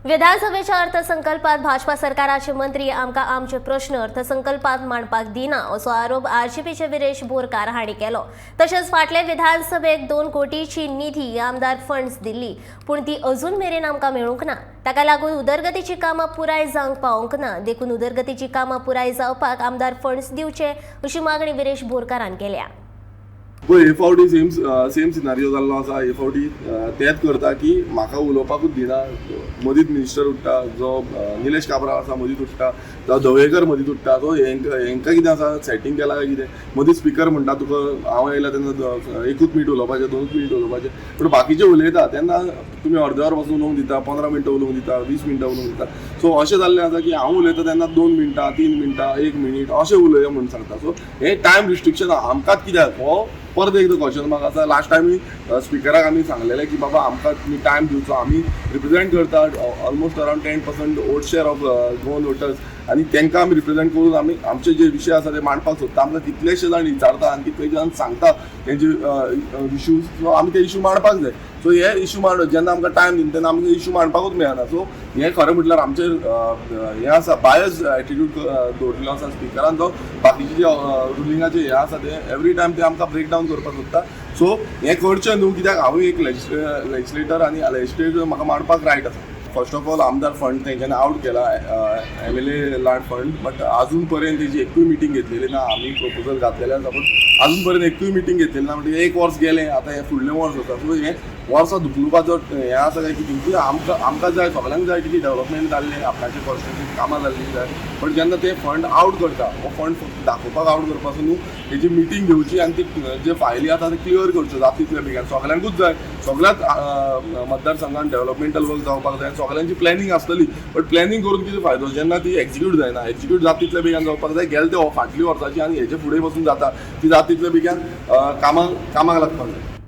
विधानसभेच्या अर्थसंकल्पात भाजपा सरकाराचे मंत्री आमकां आमचे प्रश्न अर्थसंकल्पात मांडपाक दिना असो आरोप आरजेपीचे विरेश बोरकार हांणी केलो। तशेंच फाटले विधानसभेक 2 कोटीची निधी आमदार फंड्स दिल्ली, पूण ती अजून मेरेन आमकां मेळूंक ना। ताका लागून उदरगतीची कामां पुराय जावंक पावोंक ना। देखून उदरगतीची कामां पुराय जावपाक आमदार फंड्स दिवचे अशी मागणी विरेश बोरकारान केल्या। हे फावटी सेम सिनारियो जाल्लो आसा। हे फावटी तेच करता की म्हाका उलोवपाकूच दिना। मदींच मिनिस्टर उठ्ठा, जो निलेश काब्राल आसा मदींच उठ्ठा, जावं धवळेकर मदींच उठ्ठा। सो हेंकां कितें आसा, सेटींग केलां काय कितें? मदींच स्पिकर म्हणटा तुका हांव येयला तेन्ना 1 मिनीट उलोवपाचें, 2 मिनीट उलोवपाचें, पूण बाकीचे उलयता तेन्ना तुमी अर्द वर पासून उलोवंक दिता, 15 मिनटां उलोवंक दिता, 20 मिनटां उलोवंक दिता। सो अशें जाल्लें आसा की हांव उलयता तेन्ना 2 मिनटां, 3 मिनटां, 1 मिनीट अशें उलया म्हणून सांगता। सो हे टायम रिस्ट्रिक्शन आमकांच कित्याक हो परत एकदा क्वेश्चन मार्क आसा। लास्ट टायम स्पिकराक आमी सांगलेलें की बाबा आमकां तुमी टायम दिवचो, आमी रिप्रेझेंट करता almost around 10% vote share of Goan voters, आनी तांकां आमी रिप्रेझेंट करून आमी आमचे जे विशय आसा ते मांडपाक सोदता। आमकां कितलेशे जाण विचारता आनी कितले जाण सांगता तेंचे इश्यूज, सो आमी ते इश्यू मांडपाक जाय। सो हे इश्यू जेन्ना आमकां टायम दिना तेन्ना आमकां इश्यू मांडपाकूच मेळना। सो हें खरें म्हटल्यार आमचेर हें आसा, बायस एटिट्यूड दवरिल्लो आसा स्पिकरान, जो बाकीचे जे रुलिंगाचे हे आसा ते एवरी टायम ते आमकां ब्रेक डावन करपाक सोदता। सो हें करचें न्हू, कित्याक हांव एक लेजिस्लेटर आनी लेजिस्लेटर म्हाका मांडपाक रायट आसा। फर्स्ट ऑफ ऑल आमदार फंड तेंच्यांनी आउट केला, MLA लँड फंड, बट अजून पर्यंत तेजी एकूय मिटींग घेतलेली ना। आमी प्रपोजल घातलेले आसा पूण अजून पर्यंत एकूय मिटींग घेतलेली ना। म्हणजे 1 वर्स गेलें, आतां हें फुडलें वर्स आसा। सो हें वर्सां धुकलुपाचो हें आसा काय की आमकां जाय, सगळ्यांक जाय की डेव्हलपमेंट जाल्लें, आपणाचें कॉन्स्टिट्युएन्सीक कामां जाल्लीं जाय। बट जेन्ना ते फंड आउट करता, हो फंड फक्त दाखोवपाक आउट करपाचो न्हू, तेजी मिटींग घेवची आनी ती जे फायली आसा ते क्लियर करच्यो जाता तितले बेगीन। सगळ्यांकूच जाय, सगळ्याच मतदारसंघात डेव्हलपमेंटल वर्क जावपाक जाय, सगळ्यांची प्लॅनिंग आसतली। बट प्लॅनिंग करून कितें फायदो जेन्ना ती एक्झिक्यूट जायना। एक्झिक्यूट जाता तितले बेगीन जावपाक जाय। गेले ते फाटली वर्साची आनी हेचे फुडें पासून जाता ती जाता तितले बेगीन कामाक लागपाक जाय।